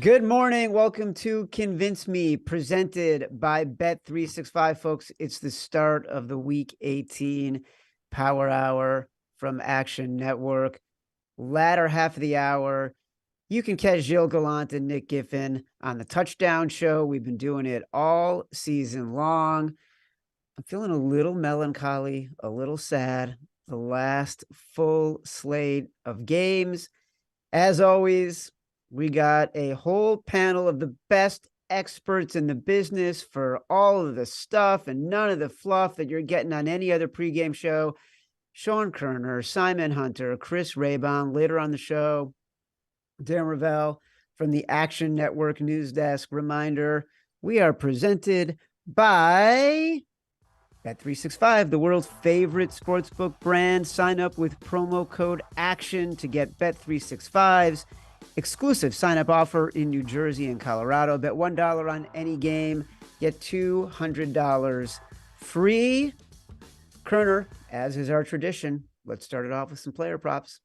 Good morning. Welcome to Convince Me, presented by Bet365, folks. It's the start of the Week 18 Power Hour from Action Network. Latter half of the hour, you can catch Gilles Gallant and Nick Giffen on the Touchdown Show. We've been doing it all season long. I'm feeling a little melancholy, a little sad. The last full slate of games. As always, we got a whole panel of the best experts in the business for all of the stuff and none of the fluff that you're getting on any other pregame show. Sean Koerner, Simon Hunter, Chris Raybon. Later on the show, Darren Rovell from the Action Network News Desk. Reminder, we are presented by Bet365, the world's favorite sportsbook brand. Sign up with promo code ACTION to get Bet365's exclusive sign-up offer in New Jersey and Colorado. Bet $1 on any game, get $200 free. Koerner, as is our tradition, let's start it off with some player props.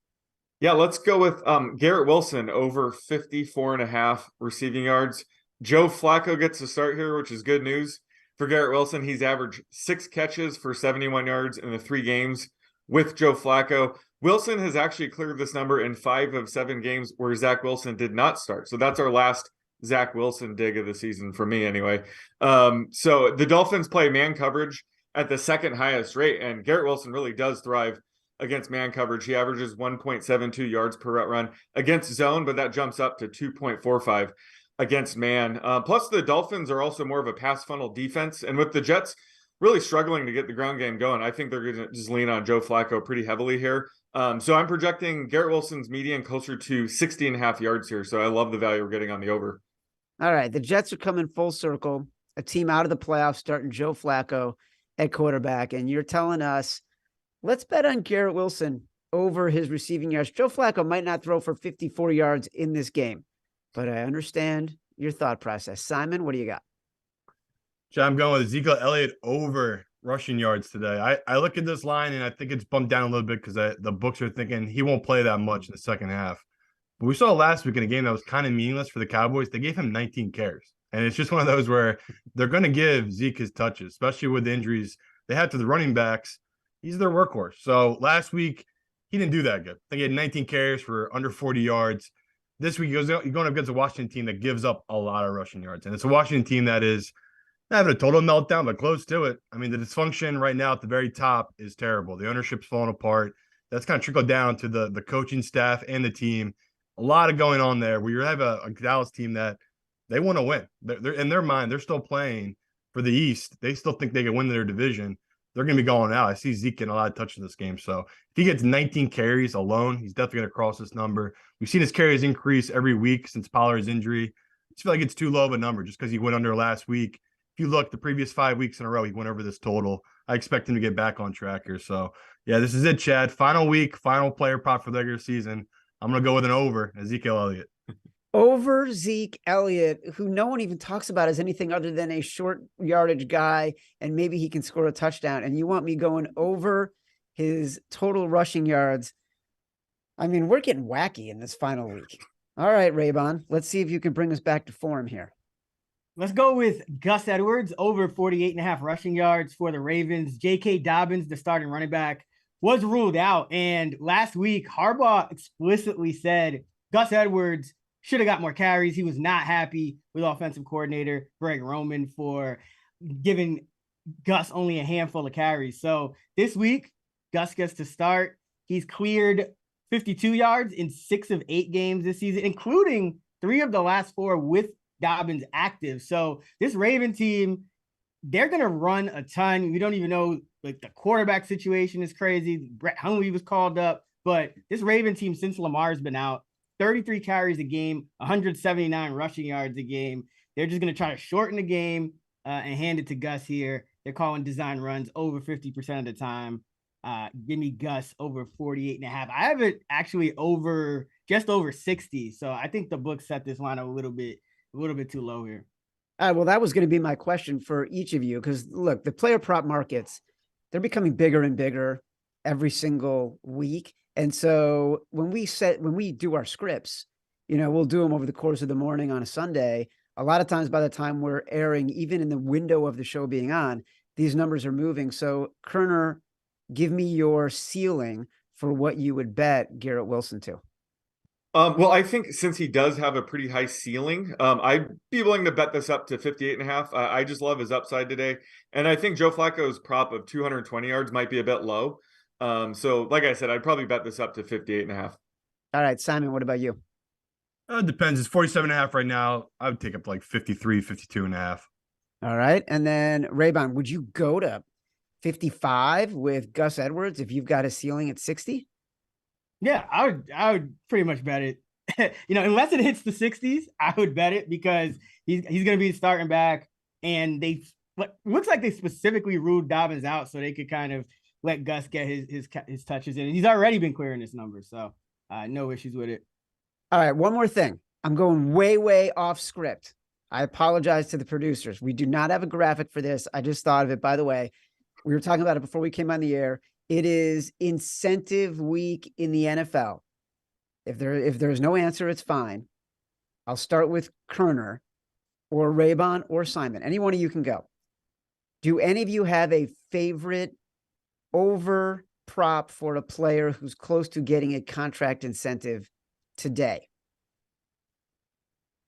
Yeah, let's go with Garrett Wilson over 54.5 receiving yards. Joe Flacco gets to start here, which is good news. For Garrett Wilson, he's averaged 6 catches for 71 yards in the 3 games with Joe Flacco. Wilson has actually cleared this number in 5 of 7 games where Zach Wilson did not start. So that's our last Zach Wilson dig of the season for me anyway. So the Dolphins play man coverage at the second highest rate, and Garrett Wilson really does thrive against man coverage. He averages 1.72 yards per route run against zone, but that jumps up to 2.45 against man. Plus the Dolphins are also more of a pass funnel defense, and with the Jets really struggling to get the ground game going, I think they're going to just lean on Joe Flacco pretty heavily here. So I'm projecting Garrett Wilson's median closer to 60.5 yards here. So I love the value we're getting on the over. All right. The Jets are coming full circle, a team out of the playoffs, starting Joe Flacco at quarterback. And you're telling us, let's bet on Garrett Wilson over his receiving yards. Joe Flacco might not throw for 54 yards in this game, but I understand your thought process. Simon, what do you got? I'm going with Ezekiel Elliott over rushing yards today. I look at this line and I think it's bumped down a little bit because the books are thinking he won't play that much in the second half. But we saw last week in a game that was kind of meaningless for the Cowboys. They gave him 19 carries. And it's just one of those where they're going to give Zeke his touches, especially with the injuries they had to the running backs. He's their workhorse. So last week, he didn't do that good. I think he had 19 carries for under 40 yards. This week, you're going up against a Washington team that gives up a lot of rushing yards. And it's a Washington team that is not having a total meltdown, but close to it. I mean, the dysfunction right now at the very top is terrible. The ownership's falling apart. That's kind of trickled down to the coaching staff and the team. A lot of going on there where you have a Dallas team that they want to win. They're in their mind, they're still playing for the East. They still think they can win their division. They're going to be going out. I see Zeke getting a lot of touches in this game. So if he gets 19 carries alone, he's definitely going to cross this number. We've seen his carries increase every week since Pollard's injury. I just feel like it's too low of a number just because he went under last week. If you look the previous 5 weeks in a row, he went over this total. I expect him to get back on track here. So, yeah, this is it, Chad. Final week, final player prop for the regular season. I'm going to go with an over, Ezekiel Elliott. Over Zeke Elliott, who no one even talks about as anything other than a short yardage guy, and maybe he can score a touchdown. And you want me going over his total rushing yards? I mean, we're getting wacky in this final week. All right, Raybon, let's see if you can bring us back to form here. Let's go with Gus Edwards over 48.5 rushing yards for the Ravens. J.K. Dobbins, the starting running back, was ruled out. And last week, Harbaugh explicitly said Gus Edwards should have got more carries. He was not happy with offensive coordinator Greg Roman for giving Gus only a handful of carries. So this week, Gus gets to start. He's cleared 52 yards in 6 of 8 games this season, including 3 of the last 4 with Dobbins active. So this Raven team, they're going to run a ton. We don't even know, like, the quarterback situation is crazy. Brett Hundley was called up, but this Raven team, since Lamar's been out, 33 carries a game, 179 rushing yards a game. They're just going to try to shorten the game and hand it to Gus here. They're calling design runs over 50% of the time. Give me Gus over 48.5. I have it actually just over 60. So I think the book set this line a little bit too low here. Well, that was going to be my question for each of you, because look, the player prop markets, they're becoming bigger and bigger every single week. And so when we do our scripts, we'll do them over the course of the morning on a Sunday. A lot of times by the time we're airing, even in the window of the show being on, these numbers are moving. So Koerner, give me your ceiling for what you would bet Garrett Wilson to. Well, I think since he does have a pretty high ceiling, I'd be willing to bet this up to 58.5. I just love his upside today. And I think Joe Flacco's prop of 220 yards might be a bit low. So like I said, I'd probably bet this up to 58.5. All right, Simon, what about you? It depends. It's 47.5 right now. I would take up like 53, 52.5. All right. And then Raybon, would you go to 55 with Gus Edwards if you've got a ceiling at 60? Yeah, I would pretty much bet it. Unless it hits the 60s, I would bet it because he's going to be starting back, and looks like they specifically ruled Dobbins out so they could kind of let Gus get his touches in. He's already been clearing his numbers, so no issues with it. All right, one more thing. I'm going way off script. I apologize to the producers. We do not have a graphic for this. I just thought of it. By the way, we were talking about it before we came on the air. It is incentive week in the NFL. If there's no answer, it's fine. I'll start with Koerner or Raybon or Simon. Any one of you can go. Do any of you have a favorite over prop for a player who's close to getting a contract incentive today?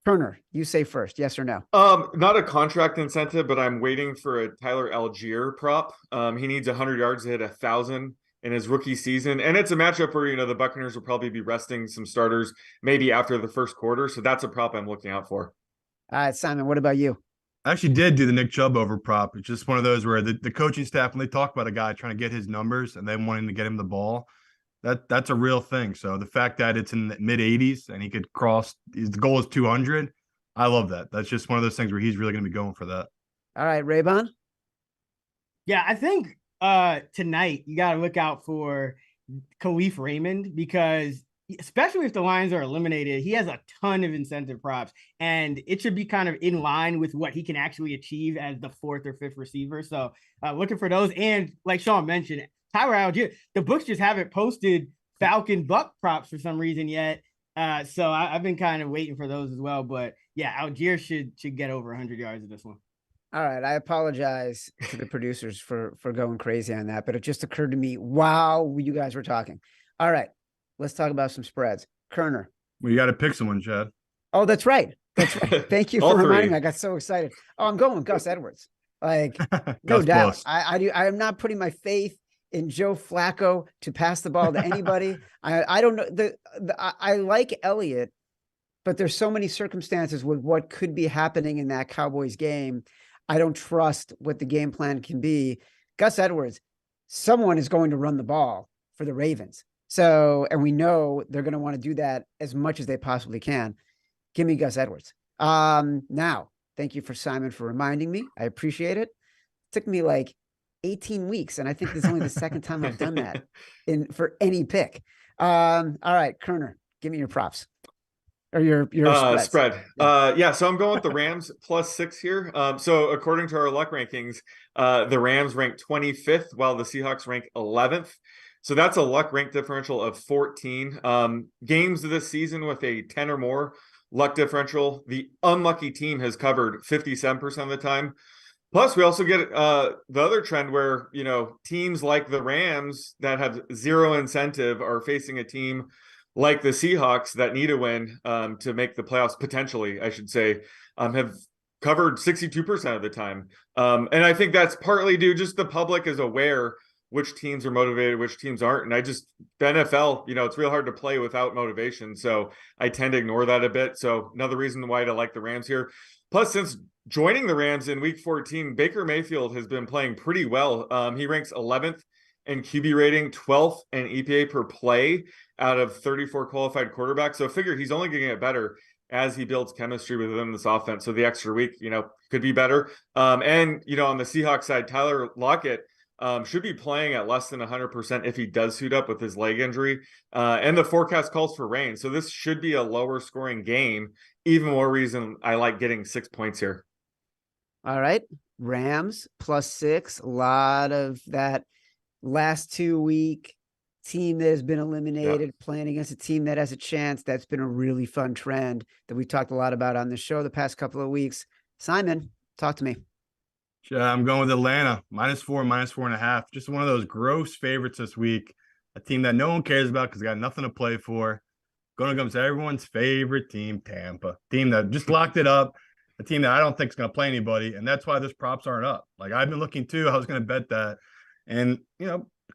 Koerner, you say first, yes or no? Not a contract incentive, but I'm waiting for a Tyler Algier prop. He needs 100 yards to hit 1,000 in his rookie season. And it's a matchup where, the Buccaneers will probably be resting some starters maybe after the first quarter. So that's a prop I'm looking out for. All right, Simon, what about you? I actually did do the Nick Chubb over prop. It's just one of those where the coaching staff, when they talk about a guy trying to get his numbers and then wanting to get him the ball, that's a real thing. So the fact that it's in the mid 80s and he could cross, the goal is 200. I love that. That's just one of those things where he's really going to be going for that. All right, Raybon. Yeah, I think tonight you got to look out for Khalif Raymond, because especially if the Lions are eliminated, he has a ton of incentive props, and it should be kind of in line with what he can actually achieve as the fourth or fifth receiver. So looking for those. And like Sean mentioned, Tyler Algier, the books just haven't posted Falcon Buck props for some reason yet. So I've been kind of waiting for those as well. But yeah, Algier should get over 100 yards in this one. All right. I apologize to the producers for going crazy on that, but it just occurred to me while you guys were talking. All right. Let's talk about some spreads. Koerner. Well, you got to pick someone, Chad. Oh, that's right. That's right. Thank you for reminding me. I got so excited. Oh, I'm going with Gus Edwards. Like, no doubt. I'm not putting my faith in Joe Flacco to pass the ball to anybody. I don't know. I like Elliott, but there's so many circumstances with what could be happening in that Cowboys game. I don't trust what the game plan can be. Gus Edwards, someone is going to run the ball for the Ravens. So, and we know they're going to want to do that as much as they possibly can. Give me Gus Edwards. Now, thank you for Simon for reminding me. I appreciate it. It took me like 18 weeks, and I think this is only the second time I've done that for any pick. All right, Koerner, give me your props. Or your spread. Yeah, so I'm going with the Rams +6 here. So according to our luck rankings, the Rams rank 25th while the Seahawks rank 11th. So that's a luck rank differential of 14. Games of this season with a 10 or more luck differential, the unlucky team has covered 57% of the time. Plus, we also get the other trend where, teams like the Rams that have zero incentive are facing a team like the Seahawks that need a win to make the playoffs, potentially, I should say, have covered 62% of the time. And I think that's partly due just the public is aware which teams are motivated, which teams aren't. And the NFL, it's real hard to play without motivation. So I tend to ignore that a bit. So another reason why I like the Rams here. Plus, since joining the Rams in week 14, Baker Mayfield has been playing pretty well. He ranks 11th in QB rating, 12th in EPA per play out of 34 qualified quarterbacks. So figure he's only going to get better as he builds chemistry within this offense. So the extra week, could be better. And, on the Seahawks side, Tyler Lockett should be playing at less than 100% if he does suit up with his leg injury. And the forecast calls for rain. So this should be a lower scoring game. Even more reason I like getting 6 points here. All right. Rams +6. A lot of that last 2 week team that has been eliminated, playing against a team that has a chance. That's been a really fun trend that we've talked a lot about on the show the past couple of weeks. Simon, talk to me. I'm going with Atlanta, -4, -4.5. Just one of those gross favorites this week. A team that no one cares about because they got nothing to play for. Going against everyone's favorite team, Tampa. Team that just locked it up. A team that I don't think is going to play anybody. And that's why those props aren't up. Like, I've been looking too. I was going to bet that. And,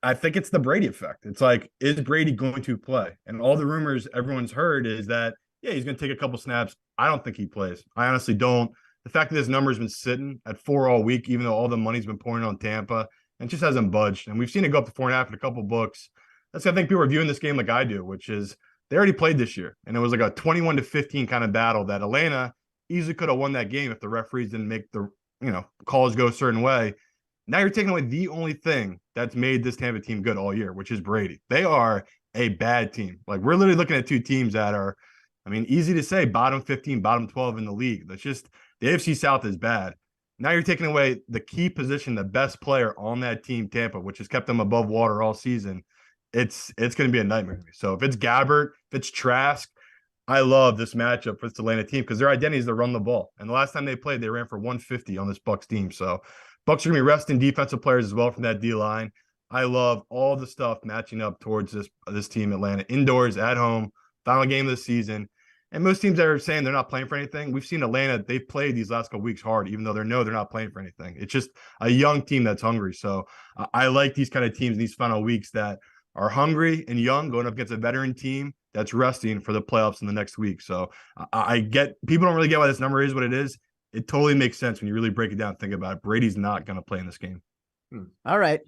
I think it's the Brady effect. It's like, is Brady going to play? And all the rumors everyone's heard is that, yeah, he's going to take a couple snaps. I don't think he plays. I honestly don't. The fact that this number's been sitting at 4 all week, even though all the money's been pouring on Tampa, and it just hasn't budged. And we've seen it go up to 4.5 in a couple books. That's, I think, people are viewing this game like I do, which is they already played this year. And it was like a 21-15 kind of battle that Atlanta easily could have won that game if the referees didn't make the, calls go a certain way. Now you're taking away the only thing that's made this Tampa team good all year, which is Brady. They are a bad team. Like, we're literally looking at two teams that are, easy to say, bottom 15, bottom 12 in the league. That's just, the AFC South is bad. Now you're taking away the key position, the best player on that team, Tampa, which has kept them above water all season. It's going to be a nightmare. So if it's Gabbert, if it's Trask, I love this matchup for this Atlanta team because their identity is to run the ball. And the last time they played, they ran for 150 on this Bucs team. So Bucs are going to be resting defensive players as well from that D-line. I love all the stuff matching up towards this team, Atlanta, indoors, at home, final game of the season. And most teams that are saying they're not playing for anything, we've seen Atlanta, they've played these last couple weeks hard, even though they're not playing for anything. It's just a young team that's hungry. So I like these kind of teams in these final weeks that are hungry and young, going up against a veteran team that's resting for the playoffs in the next week. So I get, people don't really get why this number is what it is. It totally makes sense when you really break it down and think about it. Brady's not going to play in this game. All right.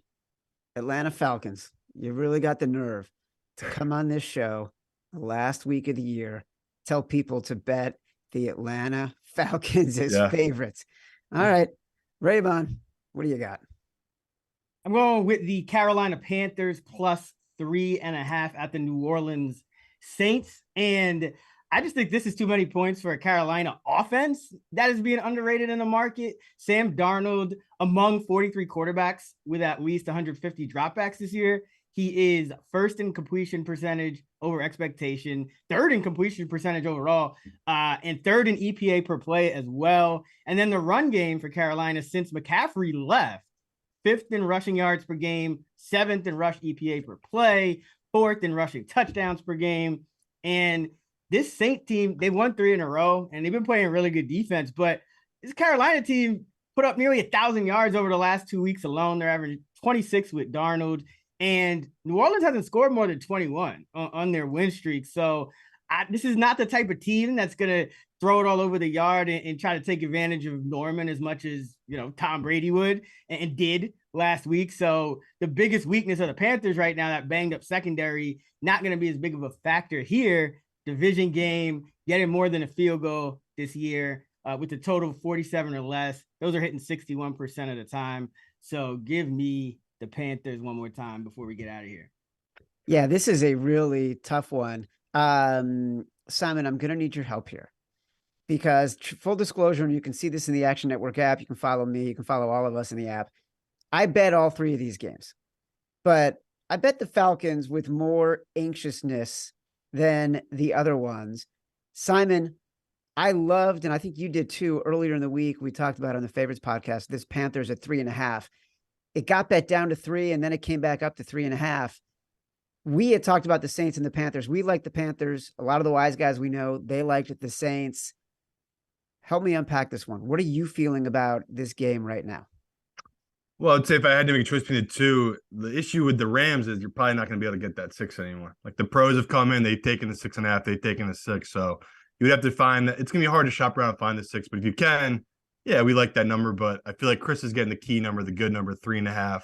Atlanta Falcons. You really got the nerve to come on this show the last week of the year, tell people to bet the Atlanta Falcons as favorites. All right. Raybon, what do you got? I'm going with the Carolina Panthers +3.5 at the New Orleans Saints. And I just think this is too many points for a Carolina offense that is being underrated in the market. Sam Darnold, among 43 quarterbacks with at least 150 dropbacks this year, he is first in completion percentage over expectation, third in completion percentage overall, and third in EPA per play as well. And then the run game for Carolina since McCaffrey left, 5th in rushing yards per game, 7th in rush EPA per play, 4th in rushing touchdowns per game. And this Saint team, they won 3 in a row, and they've been playing really good defense. But this Carolina team put up nearly 1,000 yards over the last 2 weeks alone. They're averaging 26 with Darnold. And New Orleans hasn't scored more than 21 on their win streak. So this is not the type of team that's going to throw it all over the yard and try to take advantage of Norman as much as, Tom Brady would and did last week. So the biggest weakness of the Panthers right now, that banged up secondary, not going to be as big of a factor here. Division game, getting more than a field goal this year with a total of 47 or less. Those are hitting 61% of the time. So give me the Panthers one more time before we get out of here. Yeah, this is a really tough one. Simon, I'm going to need your help here because full disclosure, and you can see this in the Action Network app. You can follow me. You can follow all of us in the app. I bet all 3 of these games, but I bet the Falcons with more anxiousness than the other ones. Simon, I loved, and I think you did too, earlier in the week, we talked about on the Favorites podcast, this Panthers at 3.5. It got bet down to 3, and then it came back up to 3.5. We had talked about the Saints and the Panthers. We like the Panthers. A lot of the wise guys we know, they liked the Saints. Help me unpack this one. What are you feeling about this game right now? Well, I'd say if I had to make a choice between the two, the issue with the Rams is you're probably not going to be able to get that 6 anymore. Like, the pros have come in, they've taken the 6.5, they've taken the 6. So you would have to find that. It's going to be hard to shop around and find the 6, but if you can, yeah, we like that number. But I feel like Chris is getting the key number, the good number, 3.5.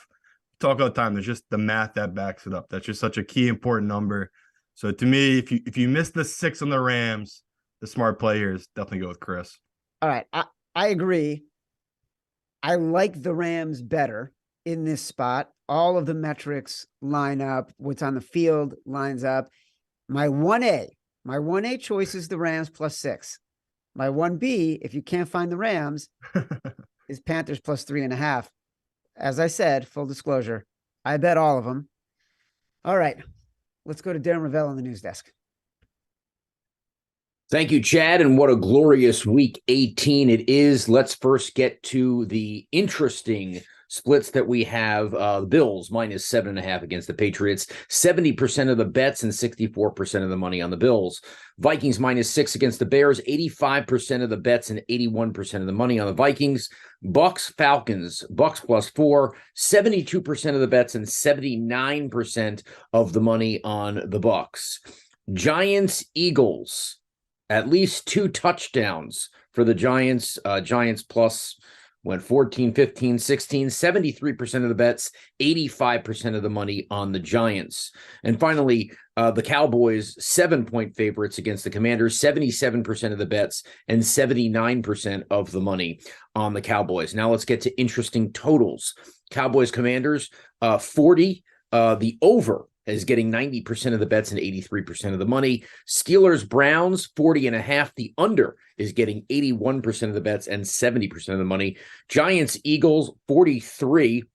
Talk all the time. There's just the math that backs it up. That's just such a key, important number. So to me, if you miss the 6 on the Rams, the smart play here is definitely go with Chris. All right, I agree. I like the Rams better in this spot. All of the metrics line up. What's on the field lines up. My 1A choice is the Rams +6. My 1B, if you can't find the Rams, is Panthers +3.5. As I said, full disclosure, I bet all of them. All right. Let's go to Darren Rovell on the news desk. Thank you, Chad, and what a glorious week 18 it is. Let's first get to the interesting splits that we have. The Bills minus 7.5 against the Patriots, 70% of the bets and 64% of the money on the Bills. Vikings minus 6 against the Bears, 85% of the bets and 81% of the money on the Vikings. Bucks Falcons, Bucks +4, 72% of the bets and 79% of the money on the Bucks. Giants Eagles, at least 2 touchdowns for the Giants. Giants plus went 14, 15, 16, 73% of the bets, 85% of the money on the Giants. And finally, the Cowboys, 7-point favorites against the Commanders, 77% of the bets and 79% of the money on the Cowboys. Now let's get to interesting totals. Cowboys Commanders, 40, the over is getting 90% of the bets and 83% of the money. Steelers Browns, 40.5. The under is getting 81% of the bets and 70% of the money. Giants Eagles, 43,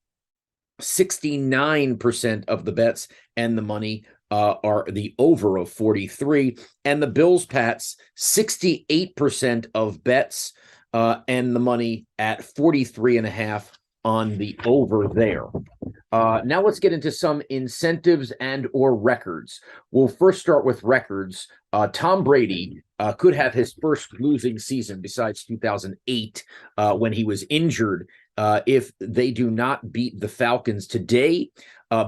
69% of the bets and the money are the over of 43. And the Bills Pats, 68% of bets and the money at 43.5 on the over there. Now let's get into some incentives and or records. We'll first start with records. Tom Brady could have his first losing season besides 2008 when he was injured if they do not beat the Falcons today.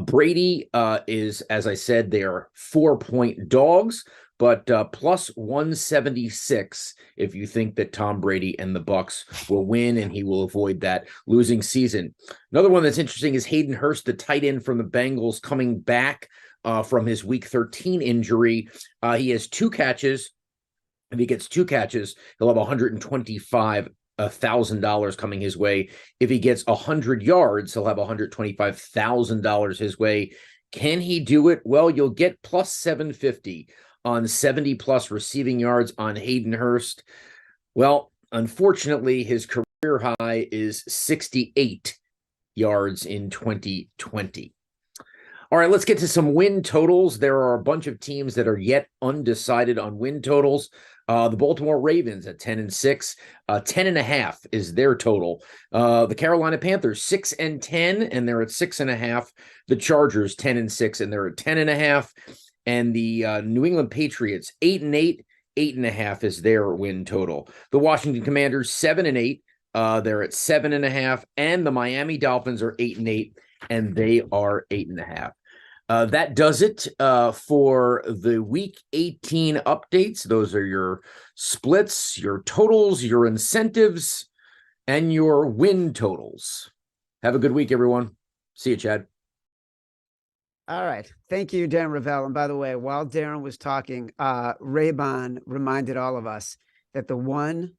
Brady is, as I said, they are 4-point dogs, but plus 176 if you think that Tom Brady and the Bucks will win and he will avoid that losing season. Another one that's interesting is Hayden Hurst, the tight end from the Bengals, coming back from his week 13 injury. He has 2 catches. If he gets 2 catches, he'll have $125,000 coming his way. If he gets 100 yards, he'll have $125,000 his way. Can he do it? Well, you'll get plus 750 on 70-plus receiving yards on Hayden Hurst. Well, unfortunately, his career high is 68 yards in 2020. All right, let's get to some win totals. There are a bunch of teams that are yet undecided on win totals. The Baltimore Ravens at 10-6, 10.5 is their total. The Carolina Panthers 6-10, and they're at 6.5. The Chargers 10-6, and they're at 10.5. And the New England Patriots 8-8, 8.5 is their win total. The Washington Commanders 7-8, they're at 7.5, and the Miami Dolphins are 8-8, and they are 8.5. That does it for the Week 18 updates. Those are your splits, your totals, your incentives, and your win totals. Have a good week, everyone. See you, Chad. All right. Thank you, Darren Rovell. And by the way, while Darren was talking, Raybon reminded all of us that the one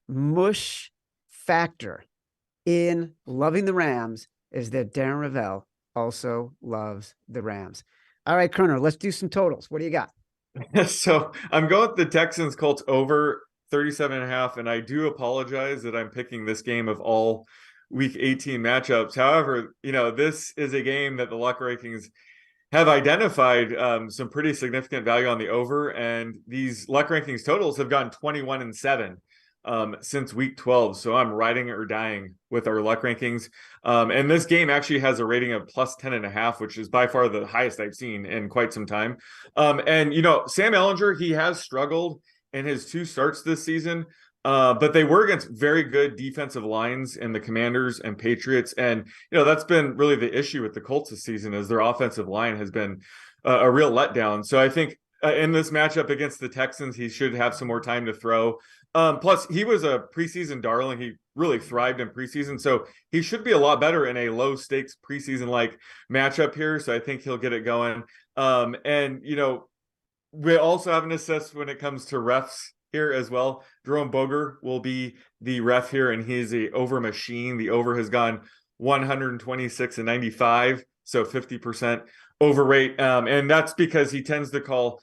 mush factor in loving the Rams is that Darren Rovell also loves the Rams. All right, Koerner, let's do some totals. What do you got? So I'm going with the Texans Colts over 37.5, and I do apologize that I'm picking this game of all Week 18 matchups. However, this is a game that the luck rankings have identified some pretty significant value on the over, and these luck rankings totals have gone 21-7 since week 12. So I'm riding or dying with our luck rankings. And this game actually has a rating of plus 10.5, which is by far the highest I've seen in quite some time. And Sam Ehlinger, he has struggled in his 2 starts this season. But they were against very good defensive lines in the Commanders and Patriots. And, that's been really the issue with the Colts this season, is their offensive line has been a real letdown. So I think in this matchup against the Texans, he should have some more time to throw. Plus, he was a preseason darling. He really thrived in preseason. So he should be a lot better in a low-stakes preseason-like matchup here. So I think he'll get it going. And, we also have an assist when it comes to refs here as well. Jerome Boger will be the ref here, and he's the over machine. The over has gone 126-95, so 50% over rate. And that's because he tends to call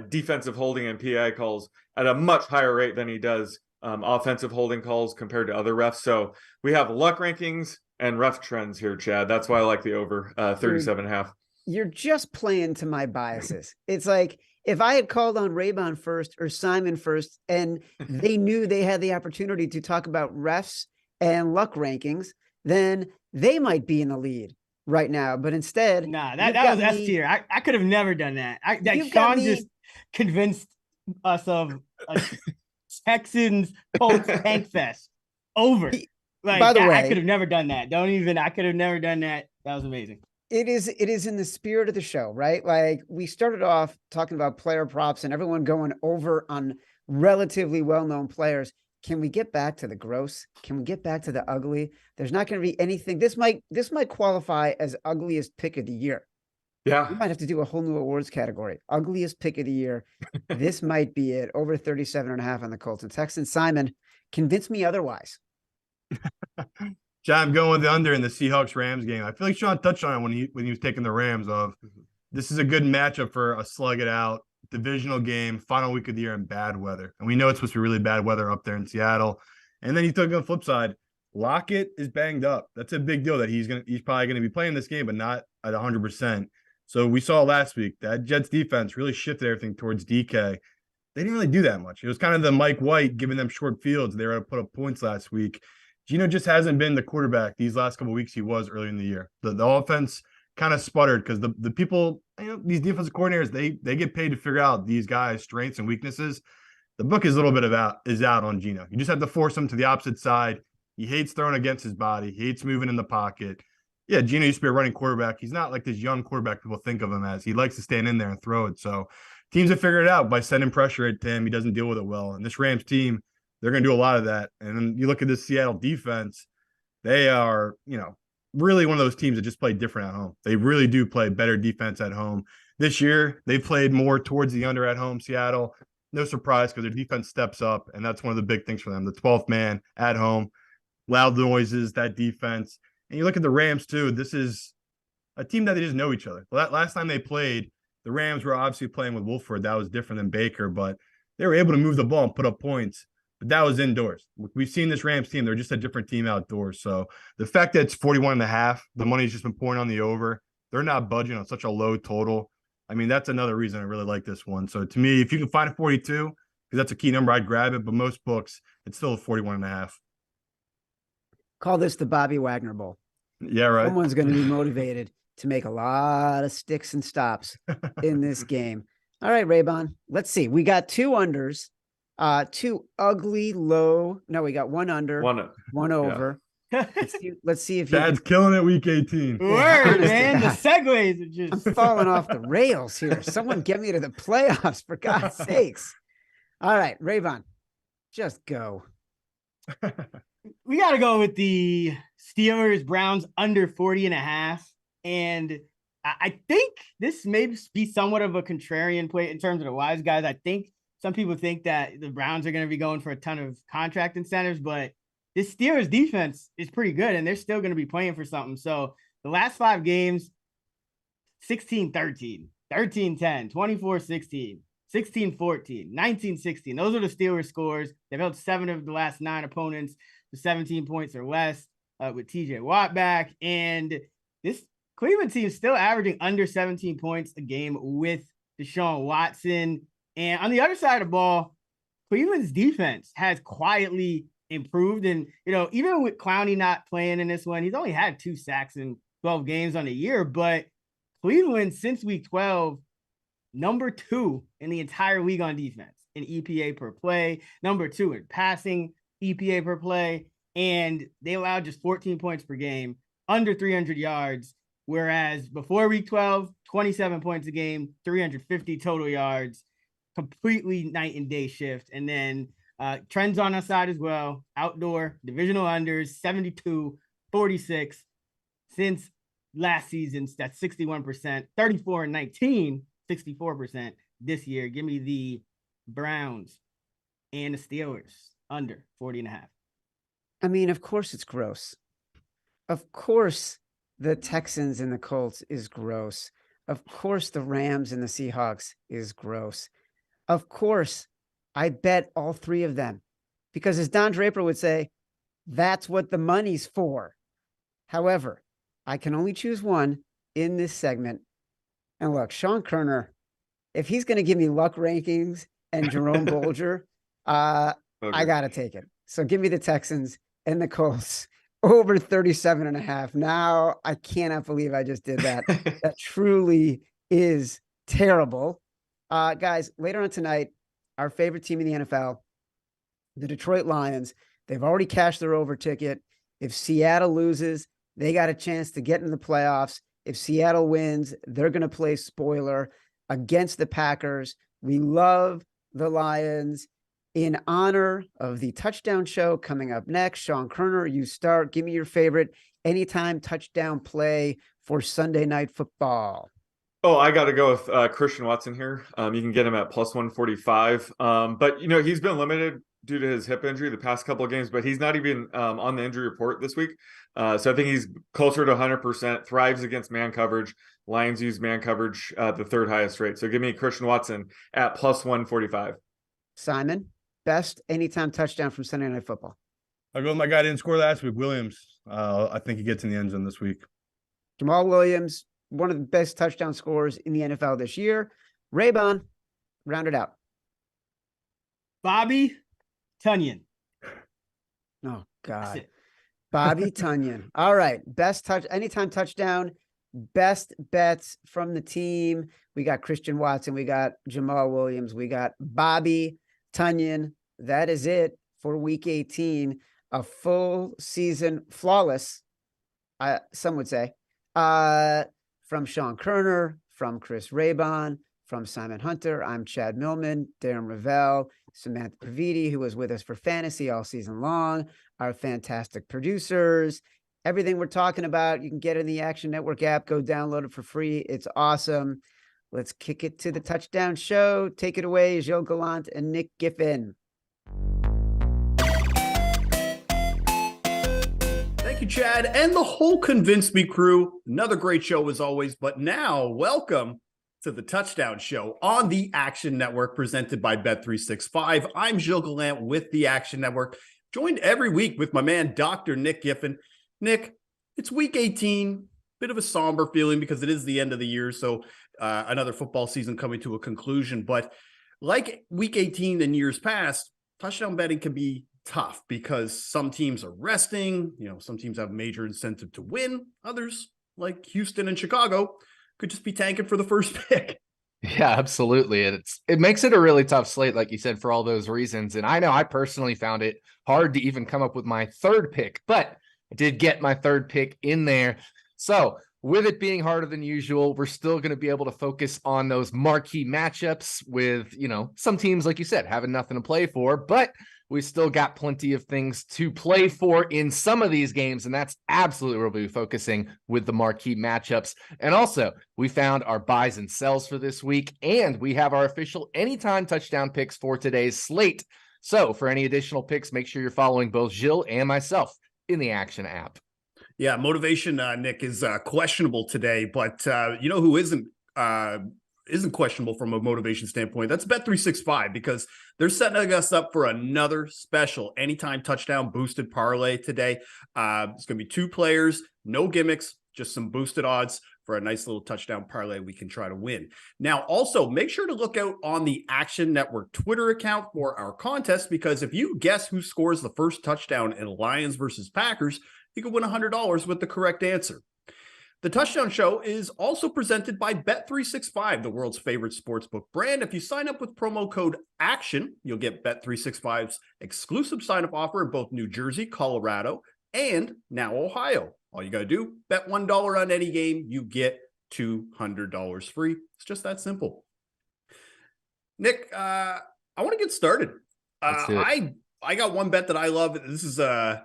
defensive holding and PI calls at a much higher rate than he does offensive holding calls compared to other refs. So we have luck rankings and ref trends here, Chad. That's why I like the over 37.5. you're just playing to my biases. It's like if I had called on Raybon first or Simon first, and they knew they had the opportunity to talk about refs and luck rankings, then they might be in the lead right now. But instead, nah, that was S tier. I could have never done that. Sean just convinced us of a Texans Colts tank fest over. By the way, I could have never done that. I could have never done that. That was amazing. It is in the spirit of the show, right? Like we started off talking about player props and everyone going over on relatively well-known players. Can we get back to the gross? Can we get back to the ugly? There's not going to be anything. This might qualify as ugliest pick of the year. Yeah. We might have to do a whole new awards category. Ugliest pick of the year. This might be it. Over 37.5 on the Colts and Texans. Simon, convince me otherwise. John, I'm going with the under in the Seahawks-Rams game. I feel like Sean touched on it when he was taking the Rams of this is a good matchup for a slug it out divisional game, final week of the year in bad weather. And we know it's supposed to be really bad weather up there in Seattle. And then he took on the flip side. Lockett is banged up. That's a big deal that he's probably going to be playing this game, but not at 100%. So we saw last week that Jets defense really shifted everything towards DK. They didn't really do that much. It was kind of the Mike White giving them short fields. They were able to put up points last week. Gino just hasn't been the quarterback these last couple of weeks he was early in the year. The offense kind of sputtered because the people, these defensive coordinators, they get paid to figure out these guys' strengths and weaknesses. The book is a little bit out on Gino. You just have to force him to the opposite side. He hates throwing against his body. He hates moving in the pocket. Yeah, Gino used to be a running quarterback. He's not like this young quarterback people think of him as. He likes to stand in there and throw it. So teams have figured it out by sending pressure at him. He doesn't deal with it well. And this Rams team, they're going to do a lot of that. And then you look at this Seattle defense, they are, really one of those teams that just play different at home. They really do play better defense at home. This year, they played more towards the under at home, Seattle. No surprise because their defense steps up, and that's one of the big things for them. The 12th man at home, loud noises, that defense. And you look at the Rams, too. This is a team that they just know each other. Last time they played, the Rams were obviously playing with Wolford. That was different than Baker, but they were able to move the ball and put up points. But that was indoors. We've seen this Rams team. They're just a different team outdoors. So the fact that it's 41.5, the money's just been pouring on the over. They're not budging on such a low total. I mean, that's another reason I really like this one. So to me, if you can find a 42, because that's a key number, I'd grab it. But most books, it's still a 41.5. Call this the Bobby Wagner Bowl. Yeah, right. Someone's going to be motivated to make a lot of sticks and stops in this game. All right, Raybon, let's see. We got two unders. Two ugly low. No, we got one under, one over. Yeah. Let's see if Dad's killing it week 18. Word, man. The segues are just I'm falling off the rails here. Someone get me to the playoffs for God's sakes. All right, Raybon, just go. We got to go with the Steelers Browns under 40.5. And I think this may be somewhat of a contrarian play in terms of the wise guys. I think some people think that the Browns are going to be going for a ton of contract incentives, but this Steelers defense is pretty good, and they're still going to be playing for something. So the last 5 games, 16-13, 13-10, 24-16, 16-14, 19-16. Those are the Steelers scores. They've held 7 of the last 9 opponents to 17 points or less with TJ Watt back. And this Cleveland team is still averaging under 17 points a game with Deshaun Watson. And on the other side of the ball, Cleveland's defense has quietly improved. And, even with Clowney not playing in this one, he's only had 2 sacks in 12 games on the year. But Cleveland, since week 12, number 2 in the entire league on defense in EPA per play, number 2 in passing EPA per play. And they allowed just 14 points per game, under 300 yards. Whereas before week 12, 27 points a game, 350 total yards. Completely night and day shift. And then trends on our side as well. Outdoor divisional unders 72-46 since last season. That's 61%, 34-19, 64% this year. Give me the Browns and the Steelers under 40.5. I mean, of course it's gross. Of course the Texans and the Colts is gross. Of course the Rams and the Seahawks is gross. Of course, I bet all 3 of them because as Don Draper would say, that's what the money's for. However, I can only choose one in this segment. And look, Sean Koerner, if he's going to give me luck rankings and Jerome Bolger, I got to take it. So give me the Texans and the Colts over 37.5. Now I cannot believe I just did that. That truly is terrible. Guys, later on tonight, our favorite team in the NFL, the Detroit Lions, they've already cashed their over ticket. If Seattle loses, they got a chance to get in the playoffs. If Seattle wins, they're going to play spoiler against the Packers. We love the Lions. In honor of the touchdown show coming up next, Sean Koerner, you start. Give me your favorite anytime touchdown play for Sunday Night Football. Oh, I got to go with Christian Watson here. You can get him at plus 145. But, he's been limited due to his hip injury the past couple of games, but he's not even on the injury report this week. So I think he's closer to 100%, thrives against man coverage. Lions use man coverage the third highest rate. So give me Christian Watson at plus 145. Simon, best anytime touchdown from Sunday Night Football. I'll go with my guy didn't score last week, Williams. I think he gets in the end zone this week. Jamal Williams, one of the best touchdown scorers in the NFL this year. Raybon, round it out. Bobby Tonyan. Oh, God. Bobby Tonyan. All right. Best anytime touchdown, best bets from the team. We got Christian Watson. We got Jamal Williams. We got Bobby Tonyan. That is it for week 18. A full season flawless, some would say, from Sean Koerner, from Chris Raybon, from Simon Hunter. I'm Chad Millman, Darren Rovell, Samantha Previte, who was with us for fantasy all season long, our fantastic producers. Everything we're talking about, you can get in the Action Network app. Go download it for free. It's awesome. Let's kick it to the touchdown show. Take it away, Gilles Gallant and Nick Giffen. Thank you, Chad, and the whole Convince Me crew. Another great show as always, but now welcome to the Touchdown Show on the Action Network presented by Bet365. I'm Gilles Gallant with the Action Network, joined every week with my man, Dr. Nick Giffen. Nick, it's week 18, bit of a somber feeling because it is the end of the year, so another football season coming to a conclusion. But like week 18 in years past, touchdown betting can be tough because some teams are resting. Some teams have major incentive to win. Others, like Houston and Chicago, could just be tanking for the first pick. Yeah, absolutely. And it makes it a really tough slate, like you said, for all those reasons. And I know I personally found it hard to even come up with my third pick, but I did get my third pick in there. So with it being harder than usual, we're still going to be able to focus on those marquee matchups with, some teams, like you said, having nothing to play for, but we still got plenty of things to play for in some of these games, and that's absolutely where we'll be focusing with the marquee matchups. And also, we found our buys and sells for this week, and we have our official anytime touchdown picks for today's slate. So for any additional picks, make sure you're following both Gilles and myself in the Action app. Yeah, motivation, Nick, is questionable today, but who isn't questionable from a motivation standpoint? That's Bet365, because they're setting us up for another special anytime touchdown boosted parlay today. It's going to be two players, no gimmicks, just some boosted odds for a nice little touchdown parlay we can try to win. Now, also make sure to look out on the Action Network Twitter account for our contest, because if you guess who scores the first touchdown in Lions versus Packers, you can win $100 with the correct answer. The Touchdown Show is also presented by Bet365, the world's favorite sportsbook brand. If you sign up with promo code ACTION, you'll get Bet365's exclusive sign-up offer in both New Jersey, Colorado, and now Ohio. All you got to do, bet $1 on any game, you get $200 free. It's just that simple. Nick, I want to get started. I got one bet that I love. This is a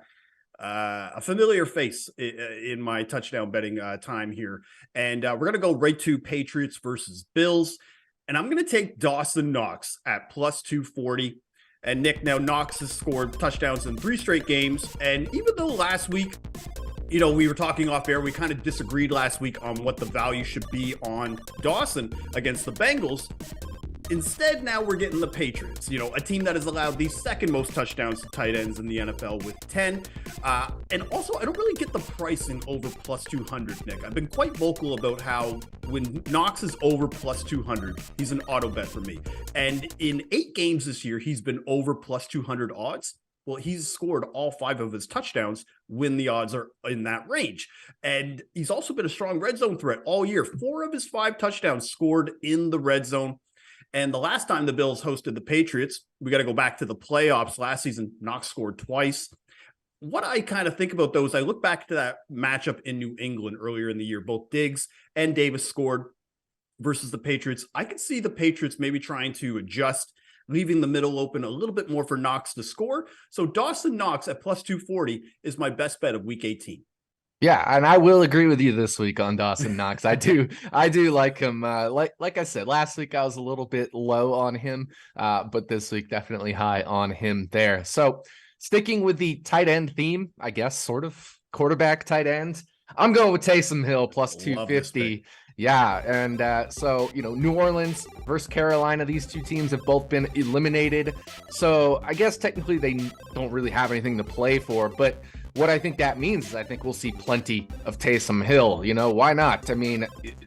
familiar face in my touchdown betting time here. And we're going to go right to Patriots versus Bills. And I'm going to take Dawson Knox at plus 240. And Nick, now Knox has scored touchdowns in 3 straight games. And even though last week, we were talking off air, we kind of disagreed last week on what the value should be on Dawson against the Bengals. Instead, now we're getting the Patriots, a team that has allowed the second most touchdowns to tight ends in the NFL with 10. And also, I don't really get the pricing over plus 200, Nick. I've been quite vocal about how when Knox is over plus 200, he's an auto bet for me. And in 8 games this year, he's been over plus 200 odds. Well, he's scored all 5 of his touchdowns when the odds are in that range. And he's also been a strong red zone threat all year. 4 of his 5 touchdowns scored in the red zone. And the last time the Bills hosted the Patriots, we got to go back to the playoffs last season. Knox scored twice. What I kind of think about those, I look back to that matchup in New England earlier in the year. Both Diggs and Davis scored versus the Patriots. I could see the Patriots maybe trying to adjust, leaving the middle open a little bit more for Knox to score. So Dawson Knox at plus 240 is my best bet of week 18. Yeah, and I will agree with you this week on Dawson Knox. I do like him. Like I said, last week I was a little bit low on him, but this week definitely high on him there. So sticking with the tight end theme, I guess, sort of quarterback tight end, I'm going with Taysom Hill plus 250. Yeah, and so, New Orleans versus Carolina, these two teams have both been eliminated. So I guess technically they don't really have anything to play for, but what I think that means is I think we'll see plenty of Taysom Hill. Why not? I mean,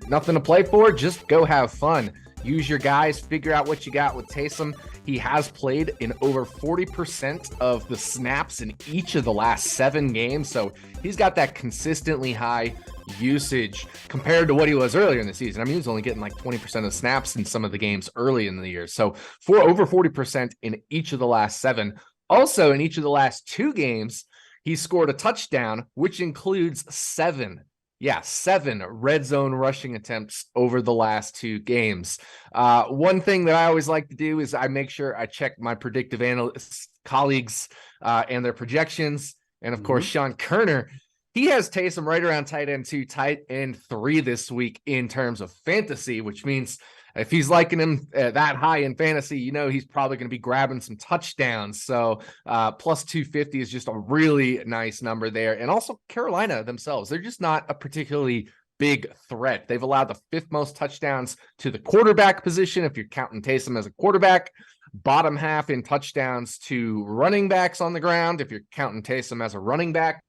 nothing to play for, just go have fun. Use your guys, figure out what you got with Taysom. He has played in over 40% of the snaps in each of the last 7 games. So he's got that consistently high usage compared to what he was earlier in the season. I mean, he was only getting like 20% of snaps in some of the games early in the year. So for over 40% in each of the last 7. Also in each of the last 2 games, he scored a touchdown, which includes 7 red zone rushing attempts over the last 2 games. One thing that I always like to do is I make sure I check my predictive analyst colleagues and their projections. And of course, Sean Koerner, he has Taysom right around tight end 2, tight end 3 this week in terms of fantasy, which means if he's liking him that high in fantasy, he's probably going to be grabbing some touchdowns. So plus 250 is just a really nice number there. And also Carolina themselves, they're just not a particularly big threat. They've allowed the 5th most touchdowns to the quarterback position, if you're counting Taysom as a quarterback. Bottom half in touchdowns to running backs on the ground, if you're counting Taysom as a running back.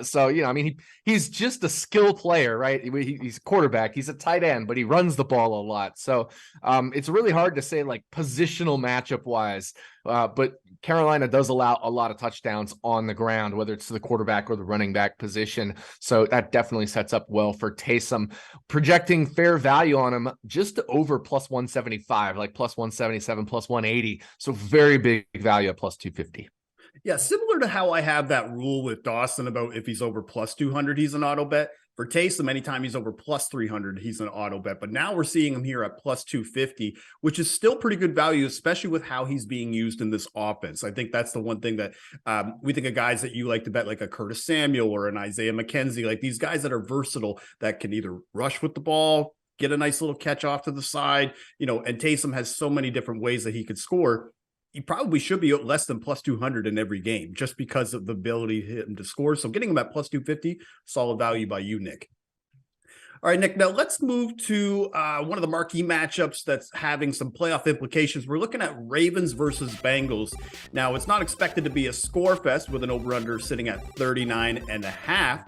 So, he's just a skill player, right? He's a quarterback, he's a tight end, but he runs the ball a lot. So it's really hard to say like positional matchup wise, but Carolina does allow a lot of touchdowns on the ground, whether it's the quarterback or the running back position. So that definitely sets up well for Taysom. Projecting fair value on him just over plus 175, like plus 177, plus 180. So very big value at plus 250. Yeah, similar to how I have that rule with Dawson about if he's over plus 200, he's an auto bet. For Taysom, anytime he's over plus 300, he's an auto bet. But now we're seeing him here at plus 250, which is still pretty good value, especially with how he's being used in this offense. I think that's the one thing that we think of guys that you like to bet, like a Curtis Samuel or an Isaiah McKenzie, like these guys that are versatile that can either rush with the ball, get a nice little catch off to the side, and Taysom has so many different ways that he could score. He probably should be less than plus 200 in every game just because of the ability to hit him to score. So getting him at plus 250, solid value by you, Nick. All right, Nick, now let's move to one of the marquee matchups that's having some playoff implications. We're looking at Ravens versus Bengals. Now, it's not expected to be a score fest with an over-under sitting at 39.5.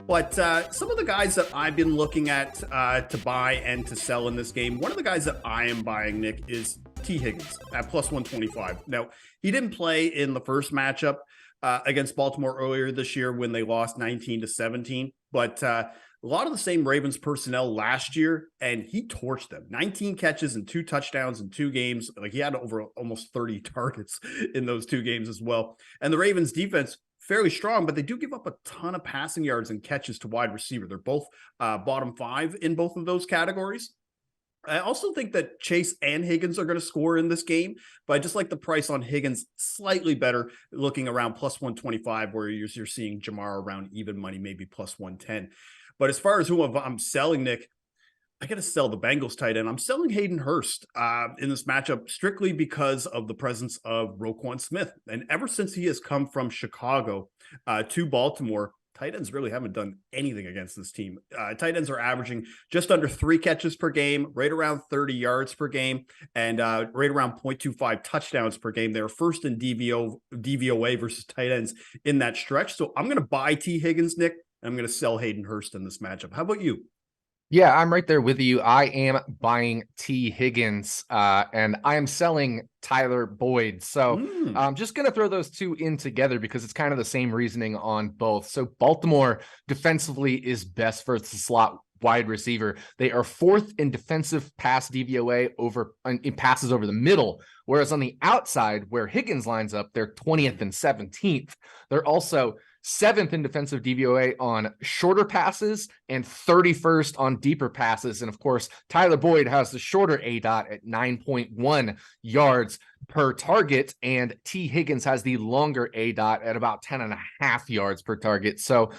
But some of the guys that I've been looking at to buy and to sell in this game, one of the guys that I am buying, Nick, is T. Higgins at plus 125. Now, he didn't play in the first matchup against Baltimore earlier this year when they lost 19-17, but a lot of the same Ravens personnel last year, and he torched them. 19 catches and 2 touchdowns in 2 games. Like, he had over almost 30 targets in those 2 games as well. And the Ravens defense, fairly strong, but they do give up a ton of passing yards and catches to wide receiver. They're both bottom 5 in both of those categories. I also think that Chase and Higgins are going to score in this game, but I just like the price on Higgins slightly better, looking around plus 125, where you're seeing Jamar around even money, maybe plus 110. But as far as who I'm selling, Nick, I got to sell the Bengals tight end. I'm selling Hayden Hurst in this matchup strictly because of the presence of Roquan Smith. And ever since he has come from Chicago to Baltimore, tight ends really haven't done anything against this team. Tight ends are averaging just under 3 catches per game, right around 30 yards per game, and right around 0.25 touchdowns per game. They're first in DVOA versus tight ends in that stretch. So I'm going to buy T. Higgins, Nick. I'm going to sell Hayden Hurst in this matchup. How about you? Yeah, I'm right there with you. I am buying T. Higgins, and I am selling Tyler Boyd. So I'm just going to throw those two in together because it's kind of the same reasoning on both. So Baltimore defensively is best versus the slot wide receiver. They are fourth in defensive pass DVOA in passes over the middle, whereas on the outside where Higgins lines up, they're 20th and 17th. They're also 7th in defensive DVOA on shorter passes and 31st on deeper passes. And of course, Tyler Boyd has the shorter ADOT at 9.1 yards per target, and T. Higgins has the longer ADOT at about 10.5 yards per target. So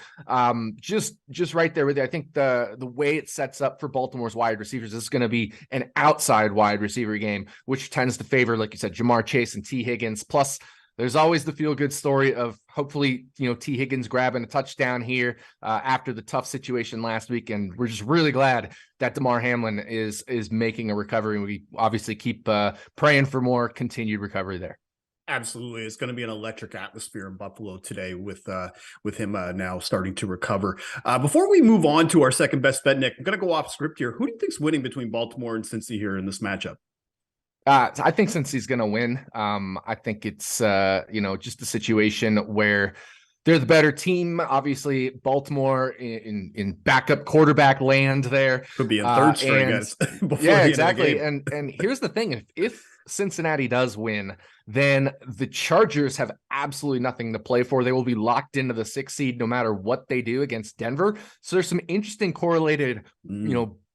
just right there with you. I think the way it sets up for Baltimore's wide receivers is going to be an outside wide receiver game, which tends to favor, like you said, Jamar Chase and T. Higgins. Plus, there's always the feel-good story of hopefully, T. Higgins grabbing a touchdown here after the tough situation last week. And we're just really glad that Damar Hamlin is making a recovery. And we obviously keep praying for more continued recovery there. Absolutely. It's going to be an electric atmosphere in Buffalo today with him now starting to recover. Before we move on to our second best bet, Nick, I'm going to go off script here. Who do you think's winning between Baltimore and Cincy here in this matchup? I think since he's going to win, I think it's, just a situation where they're the better team. Obviously, Baltimore in backup quarterback land there. Could be in third string, guys. Yeah, exactly. And here's the thing. If Cincinnati does win, then the Chargers have absolutely nothing to play for. They will be locked into the 6th seed no matter what they do against Denver. So there's some interesting correlated,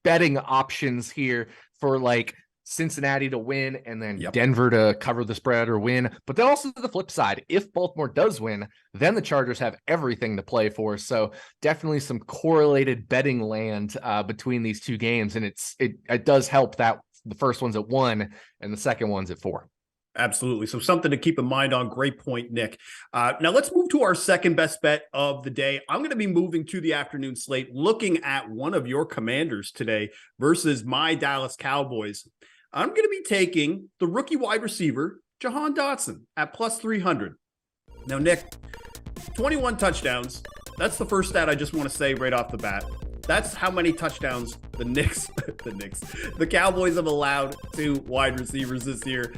betting options here for like Cincinnati to win and then Denver to cover the spread or win. But then also the flip side, if Baltimore does win, then the Chargers have everything to play for. So definitely some correlated betting land between these two games. And it does help that the first one's at 1 and the second one's at 4. Absolutely. So something to keep in mind on. Great point, Nick. Now let's move to our second best bet of the day. I'm going to be moving to the afternoon slate, looking at one of your Commanders today versus my Dallas Cowboys. I'm going to be taking the rookie wide receiver, Jahan Dotson, at plus 300. Now, Nick, 21 touchdowns. That's the first stat I just want to say right off the bat. That's how many touchdowns the Cowboys have allowed to wide receivers this year.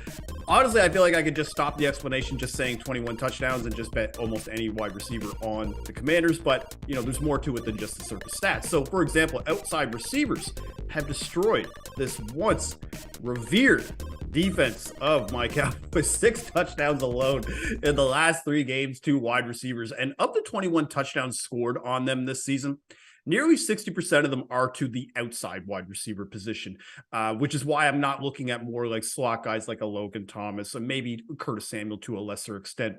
Honestly, I feel like I could just stop the explanation just saying 21 touchdowns and just bet almost any wide receiver on the Commanders. But, there's more to it than just the surface stats. So, for example, outside receivers have destroyed this once revered defense of my Cowboys. 6 touchdowns alone in the last 3 games to wide receivers. And of the 21 touchdowns scored on them this season, nearly 60% of them are to the outside wide receiver position, which is why I'm not looking at more like slot guys like a Logan Thomas and maybe Curtis Samuel to a lesser extent.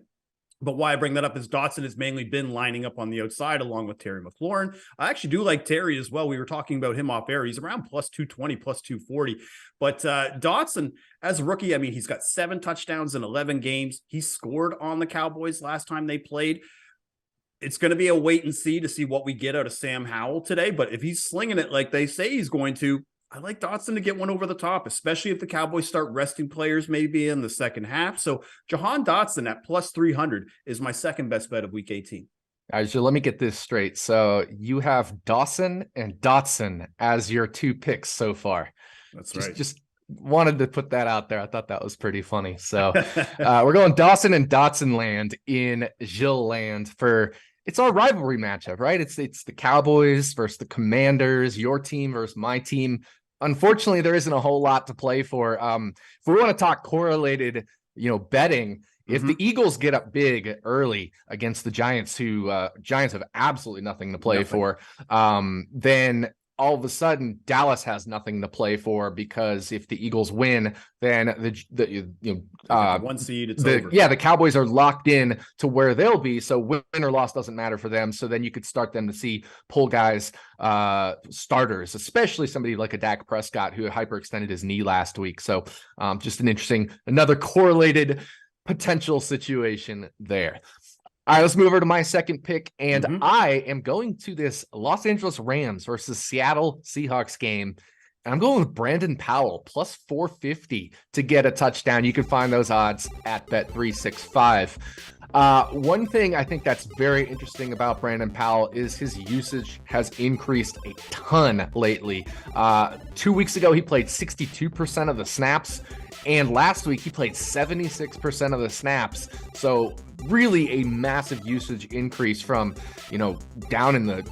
But why I bring that up is Dotson has mainly been lining up on the outside along with Terry McLaurin. I actually do like Terry as well. We were talking about him off air. He's around plus 220, plus 240. But Dotson, as a rookie, I mean, he's got 7 touchdowns in 11 games. He scored on the Cowboys last time they played. It's going to be a wait and see to see what we get out of Sam Howell today. But if he's slinging it like they say he's going to, I like Dotson to get one over the top, especially if the Cowboys start resting players maybe in the second half. So Jahan Dotson at plus 300 is my second best bet of week 18. All right, so let me get this straight. So you have Dawson and Dotson as your 2 picks so far. That's right. Just wanted to put that out there. I thought that was pretty funny. So we're going Dawson and Dotson land in Gilles land for it's our rivalry matchup, right? It's the Cowboys versus the Commanders, your team versus my team. Unfortunately, there isn't a whole lot to play for. If we want to talk correlated, betting, if the Eagles get up big early against the Giants, who Giants have absolutely nothing to play for, then all of a sudden Dallas has nothing to play for, because if the Eagles win, then the 1 seed, it's over. Yeah, the Cowboys are locked in to where they'll be. So win or loss doesn't matter for them. So then you could start them to see pull guys, starters, especially somebody like a Dak Prescott who hyperextended his knee last week. So just another correlated potential situation there. All right, let's move over to my second pick, and I am going to this Los Angeles Rams versus Seattle Seahawks game. And I'm going with Brandon Powell, plus 450 to get a touchdown. You can find those odds at bet365. One thing I think that's very interesting about Brandon Powell is his usage has increased a ton lately. 2 weeks ago, he played 62% of the snaps. And last week, he played 76% of the snaps. So really a massive usage increase from, down in the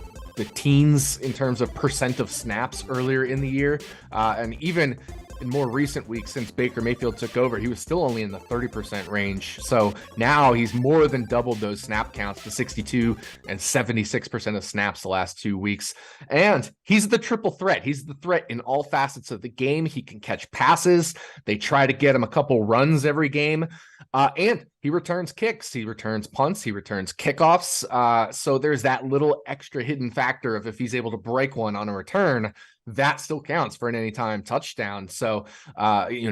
teens in terms of percent of snaps earlier in the year. And even in more recent weeks since Baker Mayfield took over, he was still only in the 30% range. So now he's more than doubled those snap counts to 62 and 76% of snaps the last 2 weeks. And he's the triple threat. He's the threat in all facets of the game. He can catch passes. They try to get him a couple runs every game. And he returns kicks, he returns punts, he returns kickoffs. So there's that little extra hidden factor of if he's able to break one on a return, that still counts for an anytime touchdown. So,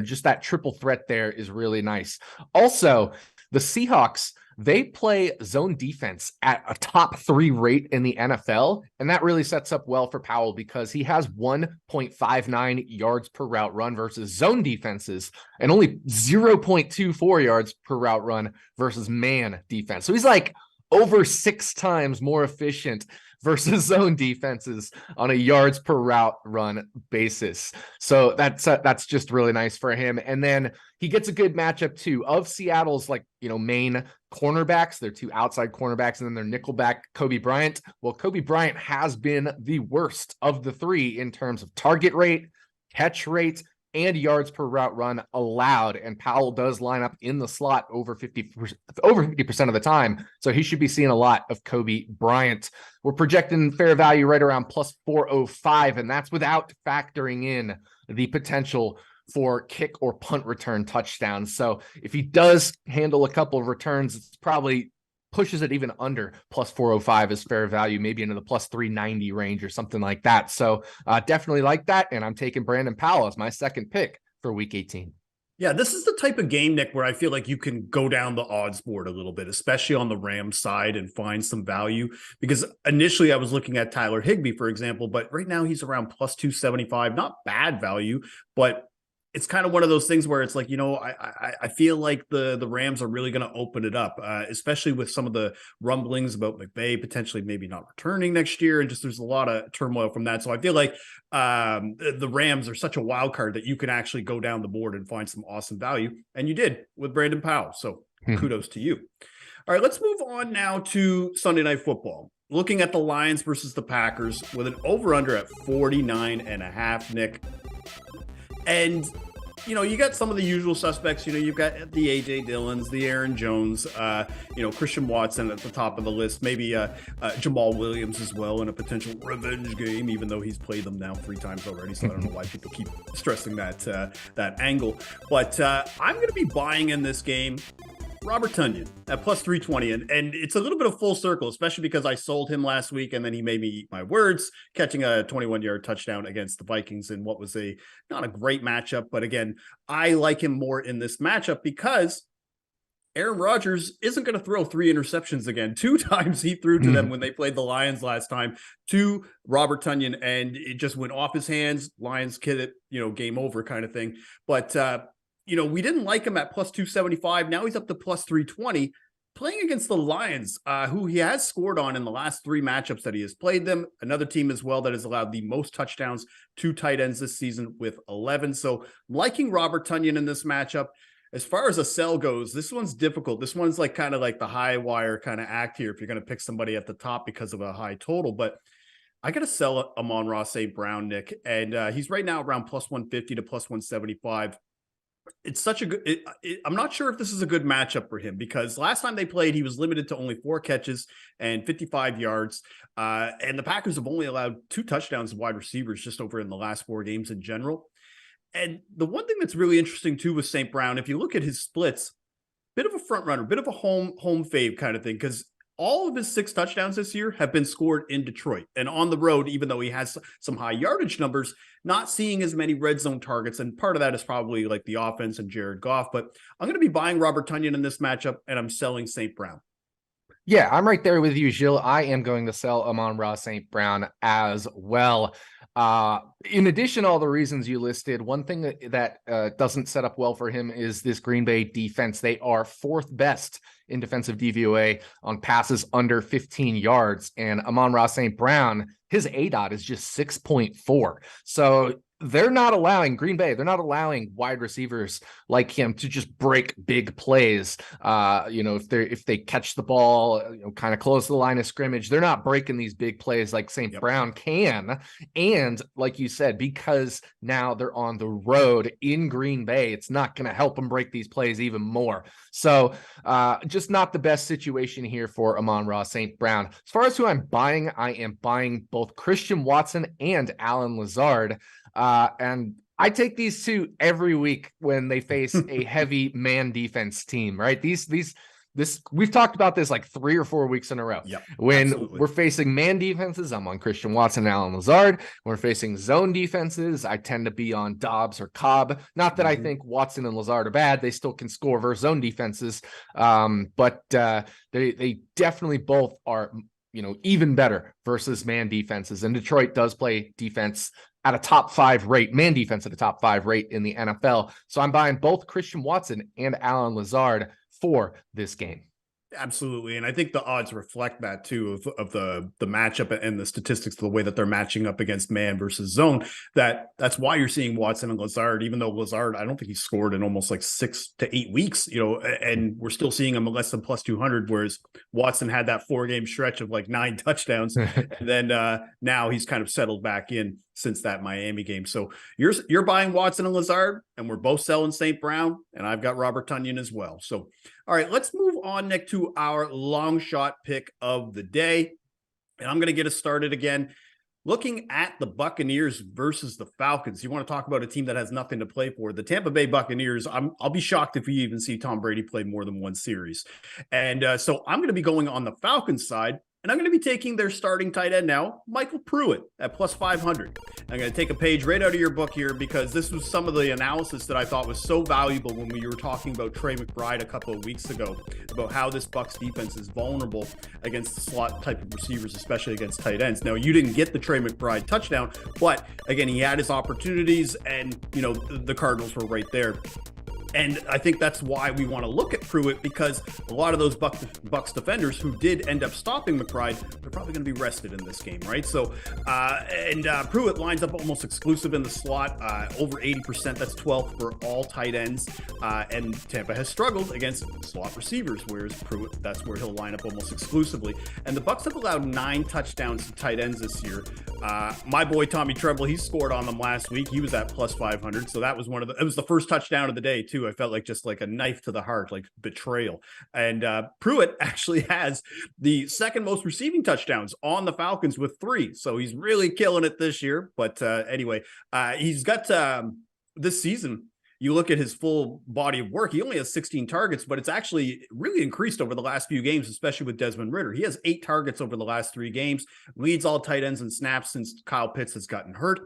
just that triple threat there is really nice. Also, the Seahawks, they play zone defense at a top 3 rate in the NFL. And that really sets up well for Powell because he has 1.59 yards per route run versus zone defenses and only 0.24 yards per route run versus man defense. So he's like over 6 times more efficient versus zone defenses on a yards per route run basis. So that's just really nice for him. And then he gets a good matchup too of Seattle's main cornerbacks. They're 2 outside cornerbacks and then their nickelback Kobe Bryant. Well, Kobe Bryant has been the worst of the 3 in terms of target rate, catch rate, and yards per route run allowed. And Powell does line up in the slot over 50% of the time. So he should be seeing a lot of Kobe Bryant. We're projecting fair value right around plus 405. And that's without factoring in the potential for kick or punt return touchdowns. So if he does handle a couple of returns, it's probably pushes it even under plus 405 as fair value, maybe into the plus 390 range or something like that. So definitely like that. And I'm taking Brandon Powell as my second pick for week 18. Yeah, this is the type of game, Nick, where I feel like you can go down the odds board a little bit, especially on the Rams side, and find some value. Because initially I was looking at Tyler Higbee, for example, but right now he's around plus 275, not bad value, but it's kind of one of those things where it's like, I feel like the Rams are really going to open it up, especially with some of the rumblings about McVay potentially maybe not returning next year. And just there's a lot of turmoil from that. So I feel like the Rams are such a wild card that you can actually go down the board and find some awesome value. And you did with Brandon Powell. So kudos to you. All right, let's move on now to Sunday Night Football. Looking at the Lions versus the Packers with an over-under at 49.5, Nick. And, you got some of the usual suspects. You've got the A.J. Dillons, the Aaron Jones, Christian Watson at the top of the list, maybe Jamal Williams as well in a potential revenge game, even though he's played them now 3 times already. So I don't know why people keep stressing that angle. But I'm going to be buying in this game Robert Tonyan at plus 320. And it's a little bit of full circle, especially because I sold him last week and then he made me eat my words, catching a 21-yard touchdown against the Vikings in what was not a great matchup. But again, I like him more in this matchup because Aaron Rodgers isn't going to throw 3 interceptions again. 2 times he threw to them when they played the Lions last time to Robert Tonyan, and it just went off his hands. Lions kid it, game over kind of thing. But, we didn't like him at plus 275. Now he's up to plus 320, playing against the Lions, who he has scored on in the last 3 matchups that he has played them. Another team as well that has allowed the most touchdowns to tight ends this season with 11. So liking Robert Tonyan in this matchup. As far as a sell goes, this one's difficult. This one's kind of like the high wire kind of act here if you're going to pick somebody at the top because of a high total. But I got to sell Amon-Ra St. Brown, Nick, and he's right now around plus 150 to plus 175. It's such a good, I'm not sure if this is a good matchup for him because last time they played, he was limited to only 4 catches and 55 yards. And the Packers have only allowed 2 touchdowns to wide receivers just over in the last 4 games in general. And the one thing that's really interesting too with St. Brown, if you look at his splits, bit of a front runner, bit of a home fave kind of thing, because all of his 6 touchdowns this year have been scored in Detroit and on the road, even though he has some high yardage numbers, not seeing as many red zone targets. And part of that is probably like the offense and Jared Goff, but I'm going to be buying Robert Tonyan in this matchup and I'm selling St. Brown. Yeah, I'm right there with you, Gilles. I am going to sell Amon-Ra St. Brown as well. In addition to all the reasons you listed, one thing that doesn't set up well for him is this Green Bay defense. They are 4th best in defensive DVOA on passes under 15 yards. And Amon-Ra St. Brown, his ADOT is just 6.4. So they're not allowing they're not allowing wide receivers like him to just break big plays. If they catch the ball, kind of close to the line of scrimmage, they're not breaking these big plays like St. Brown can. And like you said, because now they're on the road in Green Bay, it's not going to help them break these plays even more. So just not the best situation here for Amon-Ra St. Brown. As far as who I'm buying, I am buying both Christian Watson and Allen Lazard. And I take these two every week when they face a heavy man defense team, right? We've talked about this like 3 or 4 weeks in a row. Yep, when absolutely. We're facing man defenses, I'm on Christian Watson and Allen Lazard. When we're facing zone defenses, I tend to be on Dobbs or Cobb. Not that I think Watson and Lazard are bad. They still can score versus zone defenses. But they definitely both are, even better versus man defenses. And Detroit does play defense at a top 5 rate, man defense at a top 5 rate in the NFL. So I'm buying both Christian Watson and Allen Lazard for this game. Absolutely. And I think the odds reflect that too, of the matchup and the statistics, the way that they're matching up against man versus zone. That's why you're seeing Watson and Lazard, even though Lazard, I don't think he scored in almost like 6 to 8 weeks, and we're still seeing him less than plus 200, whereas Watson had that 4-game stretch of like 9 touchdowns. And then now he's kind of settled back in since that Miami game. So you're buying Watson and Lazard, and we're both selling St. Brown, and I've got Robert Tonyan as well. So, all right, let's move on, Nick, to our long shot pick of the day. And I'm going to get us started again. Looking at the Buccaneers versus the Falcons, you want to talk about a team that has nothing to play for. The Tampa Bay Buccaneers, I'll be shocked if we even see Tom Brady play more than one series. And so I'm going to be going on the Falcons side. And I'm going to be taking their starting tight end now, Michael Pruitt, at plus 500. I'm going to take a page right out of your book here because this was some of the analysis that I thought was so valuable when we were talking about Trey McBride a couple of weeks ago, about how this Bucs defense is vulnerable against the slot type of receivers, especially against tight ends. Now, you didn't get the Trey McBride touchdown, but again, he had his opportunities and, the Cardinals were right there. And I think that's why we want to look at Pruitt, because a lot of those Bucs defenders who did end up stopping McBride, they're probably going to be rested in this game, right? So, Pruitt lines up almost exclusive in the slot, over 80%. That's 12th for all tight ends. And Tampa has struggled against slot receivers, whereas Pruitt, that's where he'll line up almost exclusively. And the Bucs have allowed 9 touchdowns to tight ends this year. My boy Tommy Tremble, he scored on them last week. He was at plus 500. So that was it was the first touchdown of the day too. I felt like just like a knife to the heart, like betrayal. And Pruitt actually has the second most receiving touchdowns on the Falcons with 3. So he's really killing it this year. But anyway, he's got this season. You look at his full body of work, he only has 16 targets, but it's actually really increased over the last few games, especially with Desmond Ridder. He has 8 targets over the last 3 games, leads all tight ends in snaps since Kyle Pitts has gotten hurt.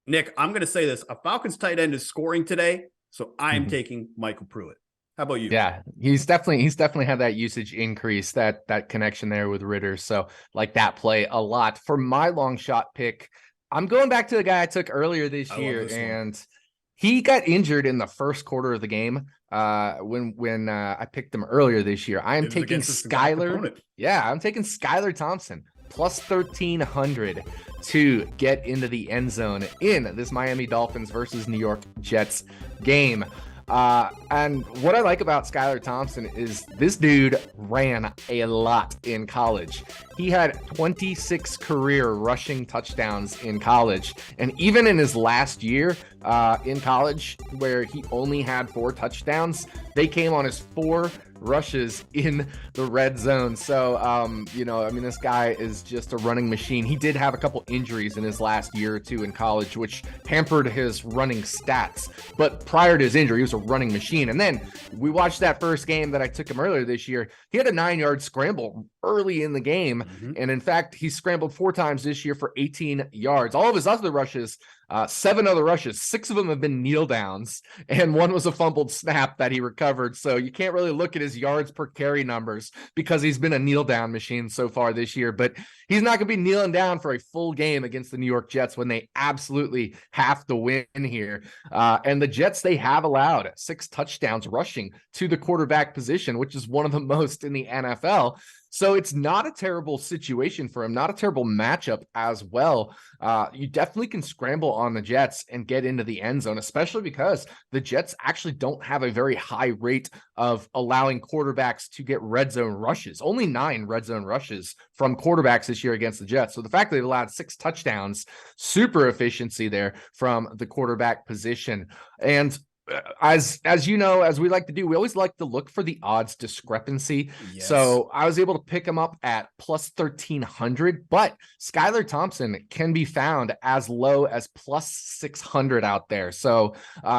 Nick, I'm going to say this. A Falcons tight end is scoring today, so I'm taking Michael Pruitt. How about you? Yeah, he's definitely had that usage increase, that connection there with Ridder. So like that play a lot. For my long shot pick, I'm going back to the guy I took earlier this year, and he got injured in the first quarter of the game when I picked him earlier this year. I am taking Skylar. Yeah, I'm taking Skylar Thompson plus 1,300 to get into the end zone in this Miami Dolphins versus New York Jets game. And what I like about Skylar Thompson is this dude ran a lot in college. He had 26 career rushing touchdowns in college. And even in his last year in college, where he only had 4 touchdowns, they came on his 4 rushes in the red zone. So, this guy is just a running machine. He did have a couple injuries in his last year or 2 in college, which hampered his running stats. But prior to his injury, he was a running machine. And then we watched that first game that I took him earlier this year. He had a 9-yard scramble early in the game. And in fact, he scrambled 4 times this year for 18 yards. All of his other rushes, 7 other rushes, 6 of them have been kneel downs, and 1 was a fumbled snap that he recovered. So you can't really look at his yards per carry numbers because he's been a kneel down machine so far this year. But he's not going to be kneeling down for a full game against the New York Jets when they absolutely have to win here. And the Jets, they have allowed 6 touchdowns rushing to the quarterback position, which is one of the most in the NFL. So it's not a terrible situation for him, not a terrible matchup as well. You definitely can scramble on the Jets and get into the end zone, especially because the Jets actually don't have a very high rate of allowing quarterbacks to get red zone rushes. Only 9 red zone rushes from quarterbacks this year against the Jets. So the fact that they've allowed 6 touchdowns, super efficiency there from the quarterback position. And as you know, as we like to do, we always like to look for the odds discrepancy. Yes. So I was able to pick him up at plus 1,300, but Skylar Thompson can be found as low as plus 600 out there. So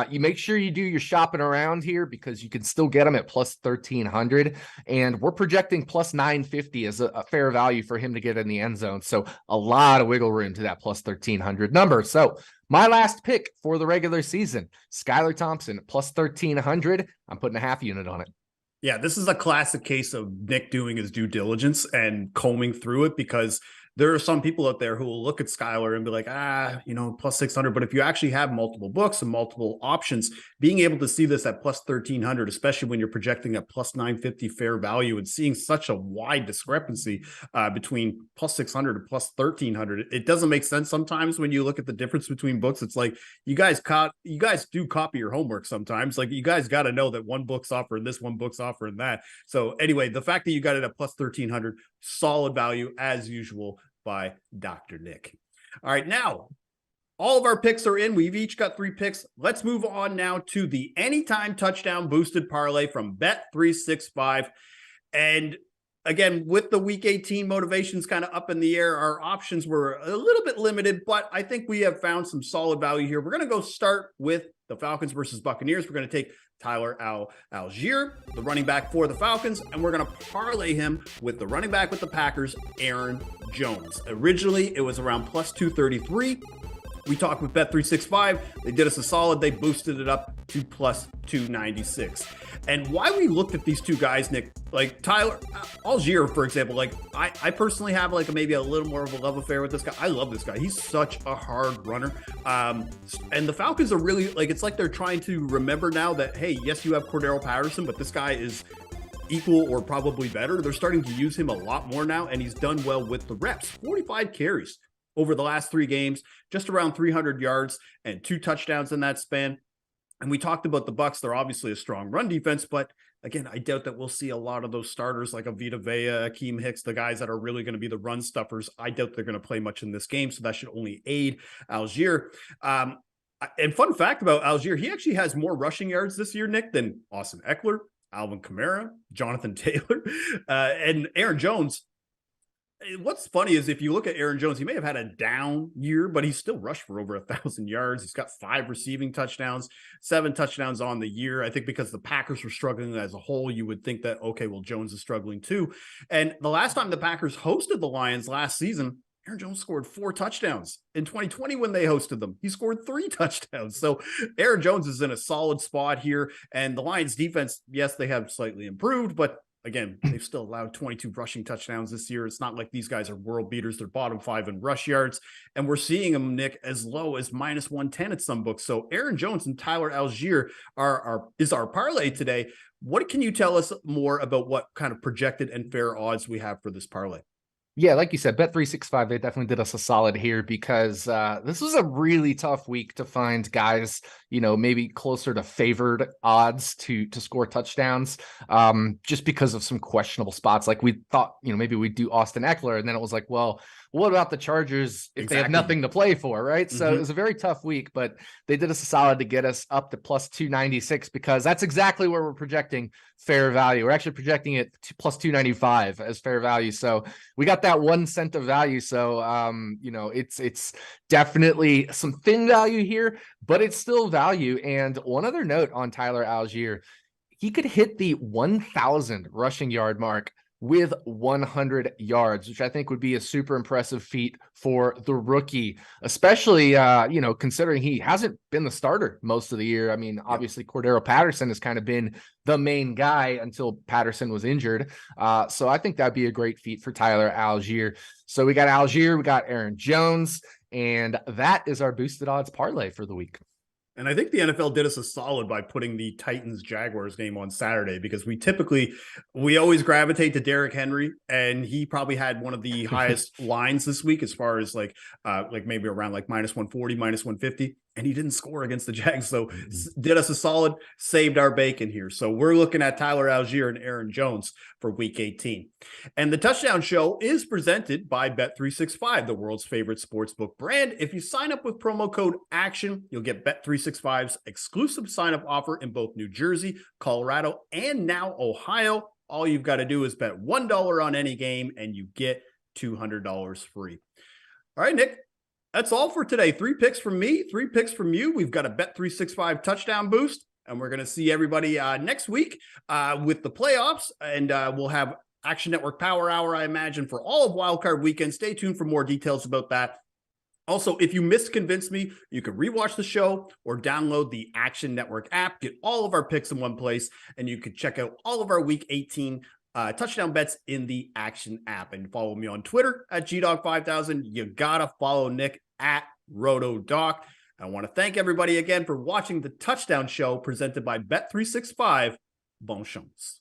you make sure you do your shopping around here because you can still get him at plus 1,300. And we're projecting plus 950 as a fair value for him to get in the end zone. So a lot of wiggle room to that plus 1,300 number. So my last pick for the regular season, Skylar Thompson, plus 1,300. I'm putting a half unit on it. Yeah, this is a classic case of Nick doing his due diligence and combing through it, because there are some people out there who will look at Skylar and be like, plus 600. But if you actually have multiple books and multiple options, being able to see this at plus 1,300, especially when you're projecting at plus 950 fair value and seeing such a wide discrepancy between plus 600 and plus 1,300, it doesn't make sense sometimes when you look at the difference between books. It's like you guys do copy your homework sometimes. Like you guys got to know that one book's offering this, one book's offering that. So anyway, the fact that you got it at plus 1,300, solid value as usual by Dr. Nick. All right, now all of our picks are in. We've each got 3 picks. Let's move on now to the anytime touchdown boosted parlay from Bet365. And again, with the week 18 motivations kind of up in the air, our options were a little bit limited, but I think we have found some solid value here. We're going to go start with the Falcons versus Buccaneers. We're going to take Tyler Algier, the running back for the Falcons, and we're going to parlay him with the running back with the Packers, Aaron Jones. Originally, it was around plus 233. We talked with Bet365. They did us a solid. They boosted it up to plus 296. And why we looked at these two guys, Nick, like Tyler Algier, for example, like I personally have like maybe a little more of a love affair with this guy. I love this guy. He's such a hard runner. And the Falcons are really like, it's like they're trying to remember now that, hey, yes, you have Cordero Patterson, but this guy is equal or probably better. They're starting to use him a lot more now, and he's done well with the reps. 45 carries over the last 3 games, just around 300 yards and 2 touchdowns in that span. And we talked about the Bucs. They're obviously a strong run defense, but again, I doubt that we'll see a lot of those starters like Vita Vea, Akeem Hicks, the guys that are really going to be the run stuffers. I doubt they're going to play much in this game, so that should only aid Algier. And fun fact about Algier, he actually has more rushing yards this year, Nick, than Austin Eckler, Alvin Kamara, Jonathan Taylor, and Aaron Jones. What's funny is if you look at Aaron Jones, he may have had a down year, but he's still rushed for over 1,000 yards. He's got 5 receiving touchdowns, 7 touchdowns on the year. I think because the Packers were struggling as a whole, you would think that, okay, well, Jones is struggling too. And the last time the Packers hosted the Lions last season, Aaron Jones scored 4 touchdowns. In 2020, when they hosted them, he scored 3 touchdowns. So Aaron Jones is in a solid spot here. And the Lions defense, yes, they have slightly improved, but again, they've still allowed 22 rushing touchdowns this year. It's not like these guys are world beaters. They're bottom 5 in rush yards. And we're seeing them, Nick, as low as minus 110 at some books. So Aaron Jones and Tyler Algier is our parlay today. What can you tell us more about what kind of projected and fair odds we have for this parlay? Yeah, like you said, Bet365, they definitely did us a solid here because this was a really tough week to find guys, maybe closer to favored odds to score touchdowns, just because of some questionable spots. Like we thought, maybe we'd do Austin Eckler, and then it was like, well, what about the Chargers if they have nothing to play for, right? So it was a very tough week, but they did us a solid to get us up to plus 296 because that's exactly where we're projecting fair value. We're actually projecting it to plus 295 as fair value. So we got that 1 cent of value. So, it's definitely some thin value here, but it's still value. And one other note on Tyler Algier, he could hit the 1,000 rushing yard mark with 100 yards, which I think would be a super impressive feat for the rookie, especially, considering he hasn't been the starter most of the year. I mean, obviously Cordero Patterson has kind of been the main guy until Patterson was injured. So I think that'd be a great feat for Tyler Algier. So we got Algier, we got Aaron Jones, and that is our boosted odds parlay for the week. And I think the NFL did us a solid by putting the Titans-Jaguars game on Saturday, because we always gravitate to Derrick Henry, and he probably had one of the highest lines this week as far as like maybe around like minus 140, minus 150, and he didn't score against the Jags. So did us a solid, saved our bacon here. So we're looking at Tyler Algier and Aaron Jones for week 18. And the Touchdown Show is presented by Bet365, the world's favorite sportsbook brand. If you sign up with promo code ACTION, you'll get Bet365's exclusive sign-up offer in both New Jersey, Colorado, and now Ohio. All you've got to do is bet $1 on any game, and you get $200 free. All right, Nick, that's all for today. 3 picks from me, 3 picks from you. We've got a Bet365 touchdown boost, and we're going to see everybody next week with the playoffs, and we'll have Action Network Power Hour, I imagine, for all of Wildcard Weekend. Stay tuned for more details about that. Also, if you missed Convince Me, you can rewatch the show or download the Action Network app, get all of our picks in one place, and you can check out all of our Week 18 touchdown bets in the Action app. And follow me on Twitter at GDog5000. You gotta follow Nick at RotoDoc. I want to thank everybody again for watching the Touchdown Show presented by Bet365. Bon chance.